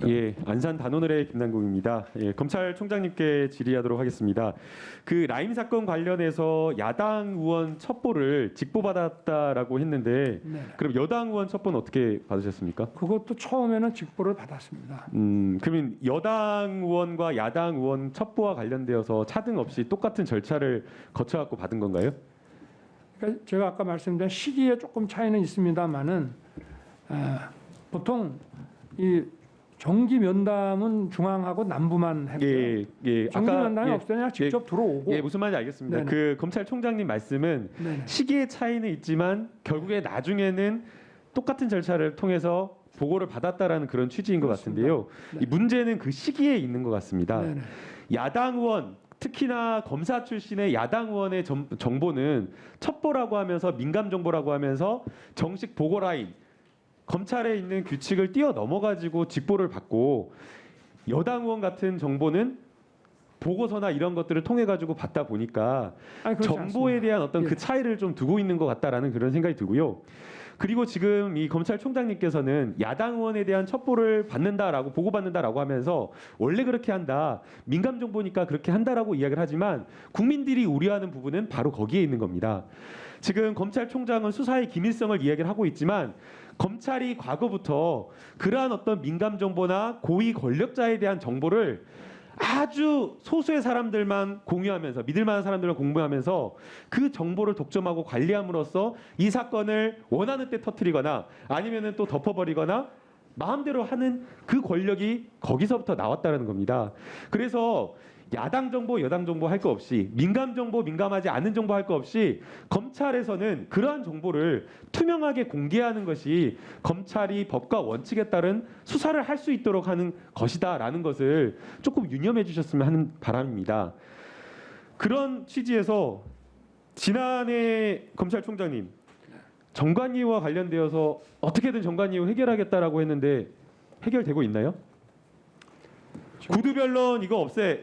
예, 안산 단오늘의 김남국입니다. 예, 검찰총장님께 질의하도록 하겠습니다. 그 라임 사건 관련해서 야당 의원 첩보를 직보받았다라고 했는데, 네. 그럼 여당 의원 첩보는 어떻게 받으셨습니까? 그것도 처음에는 직보를 받았습니다. 그러면 여당 의원과 야당 의원 첩보와 관련되어서 차등 없이 똑같은 절차를 거쳐갖고 받은 건가요? 그러니까 제가 아까 말씀드린 시기에 조금 차이는 있습니다만은 보통 이 정기 면담은 중앙하고 남부만 했고요. 예. 정기 면담이 예, 없으냐 직접 들어오고. 예, 무슨 말인지 알겠습니다. 네네. 그 검찰총장님 말씀은 네네. 시기의 차이는 있지만 결국에 나중에는 똑같은 절차를 통해서 보고를 받았다라는 그런 취지인 것 그렇습니다. 같은데요. 네. 이 문제는 그 시기에 있는 것 같습니다. 네네. 야당 의원, 특히나 검사 출신의 야당 의원의 정보는 첩보라고 하면서 민감 정보라고 하면서 정식 보고 라인, 검찰에 있는 규칙을 뛰어넘어가지고 직보를 받고, 여당 의원 같은 정보는 보고서나 이런 것들을 통해 가지고 받다 보니까 아니, 그렇지 정보에 않습니다. 대한 어떤 예. 그 차이를 좀 두고 있는 것 같다라는 그런 생각이 들고요. 그리고 지금 이 검찰총장님께서는 야당 의원에 대한 첩보를 받는다라고 보고받는다라고 하면서 원래 그렇게 한다, 민감 정보니까 그렇게 한다라고 이야기를 하지만 국민들이 우려하는 부분은 바로 거기에 있는 겁니다. 지금 검찰총장은 수사의 기밀성을 이야기를 하고 있지만 검찰이 과거부터 그러한 어떤 민감 정보나 고위 권력자에 대한 정보를 아주 소수의 사람들만 공유하면서, 믿을 만한 사람들만 공유하면서 그 정보를 독점하고 관리함으로써 이 사건을 원하는 때 터뜨리거나 아니면은 또 덮어버리거나 마음대로 하는 그 권력이 거기서부터 나왔다는 겁니다. 그래서 야당 정보, 여당 정보 할 거 없이, 민감 정보, 민감하지 않은 정보 할 거 없이 검찰에서는 그러한 정보를 투명하게 공개하는 것이 검찰이 법과 원칙에 따른 수사를 할 수 있도록 하는 것이다라는 것을 조금 유념해 주셨으면 하는 바람입니다. 그런 취지에서 지난해 검찰총장님, 정관예우와 관련되어서 어떻게든 정관예우 해결하겠다라고 했는데 해결되고 있나요? 구두변론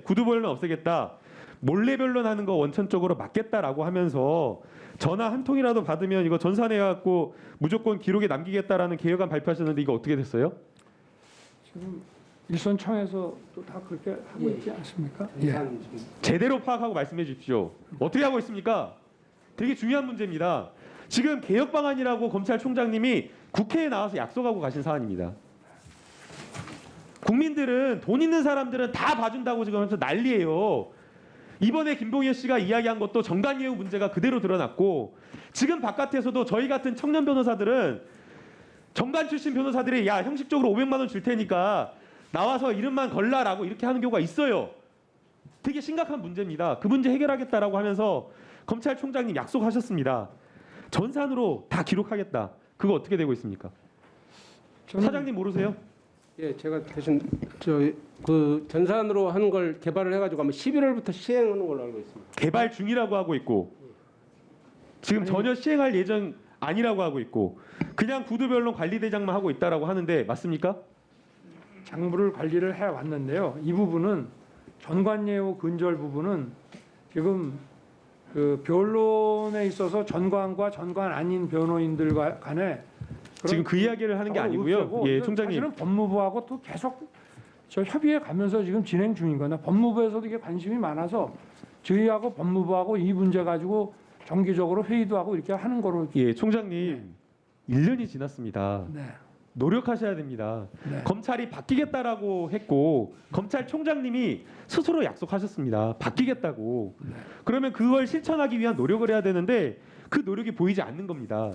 구두변론 없애겠다, 몰래 변론하는 거 원천적으로 막겠다라고 하면서 전화 한 통이라도 받으면 이거 전산해갖고 무조건 기록에 남기겠다라는 개혁안 발표하셨는데 이거 어떻게 됐어요? 지금 일선청에서 또 다 그렇게 하고 있지 않습니까? 예. 제대로 파악하고 말씀해 주십시오. 어떻게 하고 있습니까? 되게 중요한 문제입니다. 지금 개혁 방안이라고 검찰총장님이 국회에 나와서 약속하고 가신 사안입니다. 국민들은, 돈 있는 사람들은 다 봐준다고 지금 하면서 난리예요. 이번에 김봉현 씨가 이야기한 것도 정관예우 문제가 그대로 드러났고, 지금 바깥에서도 저희 같은 청년 변호사들은 정관 출신 변호사들이 야, 형식적으로 500만 원 줄 테니까 나와서 이름만 걸라라고 이렇게 하는 경우가 있어요. 되게 심각한 문제입니다. 그 문제 해결하겠다라고 하면서 검찰총장님 약속하셨습니다. 전산으로 다 기록하겠다. 그거 어떻게 되고 있습니까? 사장님 모르세요? 예, 제가 대신 그 전산으로 하는 걸 개발을 해가지고 아마 11월부터 시행하는 걸로 알고 있습니다. 개발 중이라고 하고 있고, 지금 전혀 시행할 예정 아니라고 하고 있고, 그냥 구두변론 관리대장만 하고 있다라고 하는데 맞습니까? 장부를 관리를 해 왔는데요. 이 부분은 전관예우 근절 부분은 지금 그 변론에 있어서 전관과 전관 아닌 변호인들 간에 지금 그 이야기를 하는 게 아니고요. 예, 총장님. 사실은 법무부하고 또 계속 저 협의해 가면서 지금 진행 중인 거나, 법무부에서도 이게 관심이 많아서 저희하고 법무부하고 이 문제 가지고 정기적으로 회의도 하고 이렇게 하는 거로. 예, 총장님. 1년이 지났습니다. 네. 노력하셔야 됩니다. 네. 검찰이 바뀌겠다라고 했고, 검찰총장님이 스스로 약속하셨습니다. 바뀌겠다고. 네. 그러면 그걸 실천하기 위한 노력을 해야 되는데 그 노력이 보이지 않는 겁니다.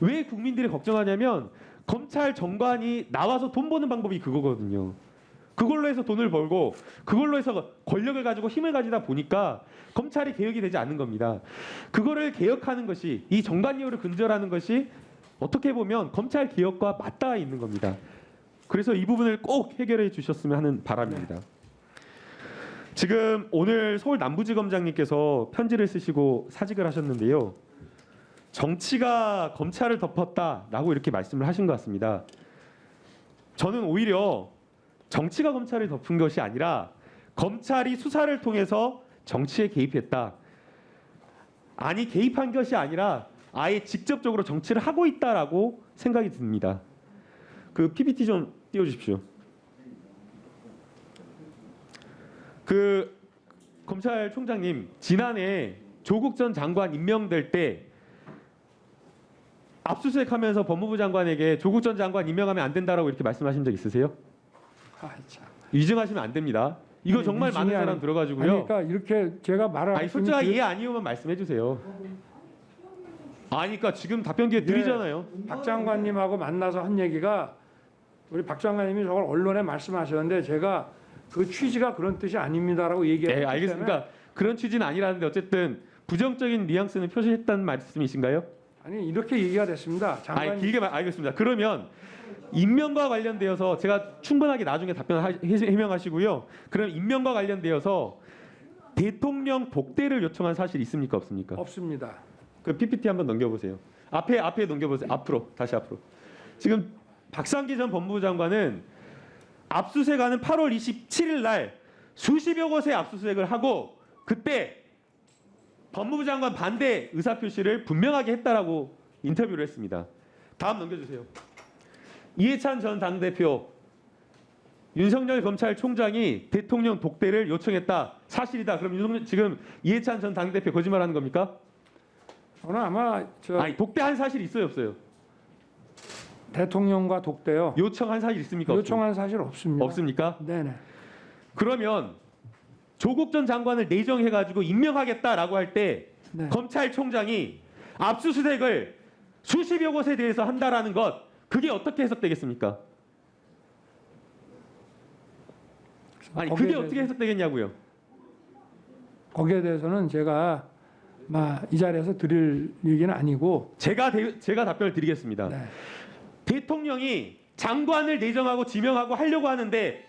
왜 국민들이 걱정하냐면 검찰 정관이 나와서 돈 버는 방법이 그거거든요. 그걸로 해서 돈을 벌고 그걸로 해서 권력을 가지고 힘을 가지다 보니까 검찰이 개혁이 되지 않는 겁니다. 그거를 개혁하는 것이, 이 정관예우를 근절하는 것이 어떻게 보면 검찰 개혁과 맞닿아 있는 겁니다. 그래서 이 부분을 꼭 해결해 주셨으면 하는 바람입니다. 지금 오늘 서울 남부지검장님께서 편지를 쓰시고 사직을 하셨는데요. 정치가 검찰을 덮었다라고 이렇게 말씀을 하신 것 같습니다. 저는 오히려 정치가 검찰을 덮은 것이 아니라 검찰이 수사를 통해서 정치에 개입했다. 아니, 개입한 것이 아니라 아예 직접적으로 정치를 하고 있다라고 생각이 듭니다. 그 PPT 좀 띄워주십시오. 그 검찰총장님 지난해 조국 전 장관 임명될 때 압수수색하면서 법무부 장관에게 조국 전 장관 임명하면 안 된다라고 이렇게 말씀하신 적 있으세요? 아, 참. 위증하시면 안 됩니다. 이거 아니, 정말 많은 위증이 사람 들어가지고요. 아니, 그러니까 이렇게 제가 말을 아니 솔직하게 예 아니오만 말씀해 주세요. 아니까 지금 답변 기회 드리잖아요. 박 장관님하고 만나서 한 얘기가 우리 박 장관님이 저걸 언론에 말씀하셨는데 제가 그 취지가 그런 뜻이 아닙니다라고 네, 얘기했기 때문에 알겠습니다. 그런 취지는 아니라는데 어쨌든 부정적인 뉘앙스는 표시했다는 말씀이신가요? 아니 이렇게 얘기가 됐습니다. 장관 아니 길게 알겠습니다. 그러면 임명과 관련되어서 제가 충분하게 나중에 해명하시고요. 그럼 임명과 관련되어서 대통령 독대를 요청한 사실이 있습니까 없습니까? 없습니다. 그 PPT 한번 넘겨보세요. 앞에 넘겨보세요. 앞으로 다시 앞으로. 지금 박상기 전 법무부 장관은 압수수색하는 8월 27일 날 수십여 곳의 압수수색을 하고 그때 법무부 장관 반대 의사표시를 분명하게 했다라고 인터뷰를 했습니다. 다음 넘겨주세요. 이해찬 전 당대표 윤석열 검찰총장이 대통령 독대를 요청했다. 사실이다. 그럼 지금 이해찬 전 당대표 거짓말하는 겁니까? 저는 아마 아니 독대한 사실 있어요 없어요? 대통령과 독대요. 요청한 사실 있습니까? 요청한 사실 없습니다. 없습니까? 네네. 그러면 조국 전 장관을 내정해가지고 임명하겠다라고 할 때 네. 검찰총장이 압수수색을 수십여 곳에 대해서 한다라는 것 그게 어떻게 해석되겠습니까? 아니 그게 어떻게 해석되겠냐고요? 거기에 대해서는 제가 이 자리에서 드릴 얘기는 아니고 제가 답변을 드리겠습니다. 네. 대통령이 장관을 내정하고 지명하고 하려고 하는데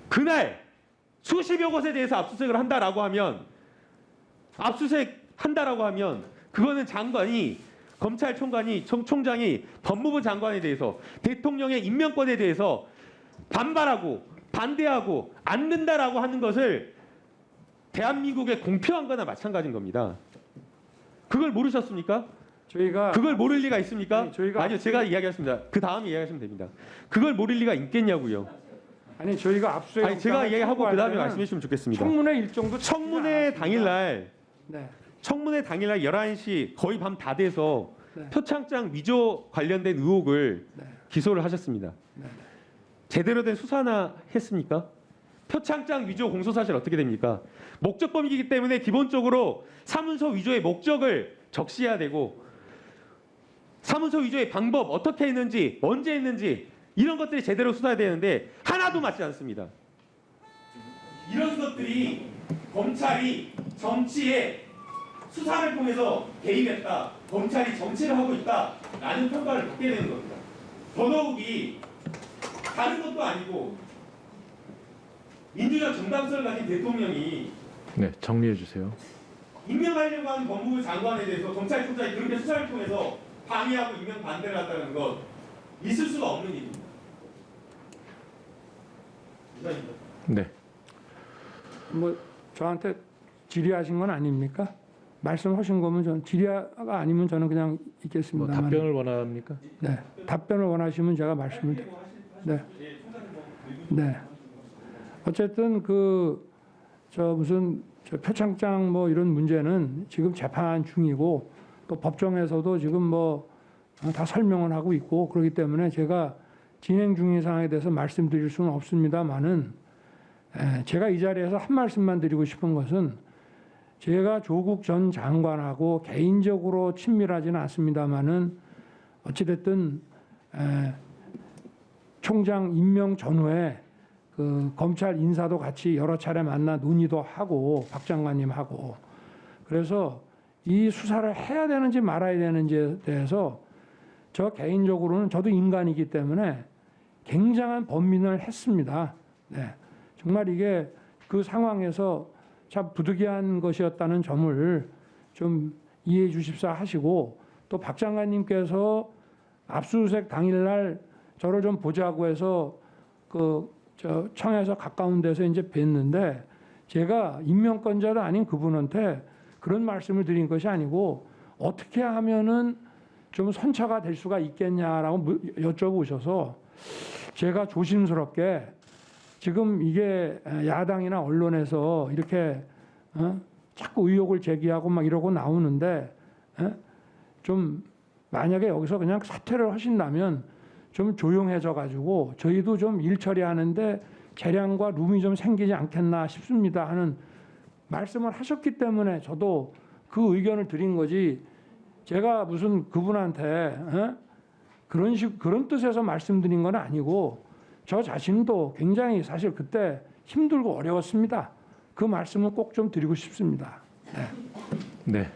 그날 수십여 곳에 대해서 압수수색을 한다라고 하면 그거는 장관이 총장이 법무부 장관에 대해서 대통령의 임명권에 대해서 반발하고 반대하고 안 된다라고 하는 것을 대한민국에 공표한 거나 마찬가지인 겁니다. 그걸 모르셨습니까? 저희가 그걸 모를 리가 있습니까? 아니, 저희가 아니요, 제가 이야기했습니다. 그 다음에 이야기하시면 됩니다. 그걸 모를 리가 있겠냐고요. 아니 저희가 압수수색 아니 제가 영장을 이야기하고 청구할 그 다음에 때는 말씀해 주시면 좋겠습니다. 청문회 일정도 청문회 당일날 네. 11시 거의 밤 다 돼서 네. 표창장 위조 관련된 의혹을 네. 기소를 하셨습니다. 네. 제대로 된 수사나 했습니까? 표창장 위조 공소 사실 어떻게 됩니까? 목적범이기 때문에 기본적으로 사문서 위조의 목적을 적시해야 되고 사문서 위조의 방법 어떻게 했는지 언제 했는지 이런 것들이 제대로 수사해야 되는데 하나도 맞지 않습니다. 이런 것들이 검찰이 정치에 수사를 통해서 개입했다. 검찰이 정치를 하고 있다라는 평가를 받게 되는 겁니다. 더더욱이 다른 것도 아니고 민주적 정당성을 가진 대통령이 네, 정리해 주세요. 임명하려고 하는 법무부 장관에 대해서 검찰총장이 그렇게 수사를 통해서 방해하고 임명 반대를 한다는 것 있을 수가 없는 일입니다. 이상입니다. 네. 뭐 저한테 질의하신 건 아닙니까? 말씀하신 거면 저는 질의가 아니면 저는 그냥 뭐 있겠습니다만. 답변을 원합니까? 네. 답변을 원하시면 제가 말씀을 네. 네. 어쨌든 저 표창장 뭐 이런 문제는 지금 재판 중이고 또 법정에서도 지금 다 설명을 하고 있고 그렇기 때문에 제가 진행 중인 상황에 대해서 말씀드릴 수는 없습니다만은 제가 이 자리에서 한 말씀만 드리고 싶은 것은 제가 조국 전 장관하고 개인적으로 친밀하지는 않습니다만은 어찌됐든 총장 임명 전후에 그 검찰 인사도 같이 여러 차례 만나 논의도 하고 박 장관님하고 그래서 이 수사를 해야 되는지 말아야 되는지에 대해서 저 개인적으로는 저도 인간이기 때문에 굉장한 번민을 했습니다. 네. 정말 이게 그 상황에서 참 부득이한 것이었다는 점을 좀 이해해 주십사 하시고 또 박 장관님께서 압수수색 당일날 저를 좀 보자고 해서 저 청에서 가까운 데서 이제 뵀는데 제가 임명권자도 아닌 그분한테 그런 말씀을 드린 것이 아니고 어떻게 하면은 좀 선처가 될 수가 있겠냐라고 여쭤보셔서 제가 조심스럽게 지금 이게 야당이나 언론에서 이렇게 자꾸 의혹을 제기하고 막 이러고 나오는데 좀 만약에 여기서 그냥 사퇴를 하신다면 좀 조용해져 가지고 저희도 좀 일 처리하는데 재량과 룸이 좀 생기지 않겠나 싶습니다 하는 말씀을 하셨기 때문에 저도 그 의견을 드린 거지 제가 무슨 그분한테 그런 뜻에서 말씀드린 건 아니고 저 자신도 굉장히 사실 그때 힘들고 어려웠습니다. 그 말씀은 꼭 좀 드리고 싶습니다. 네. 네.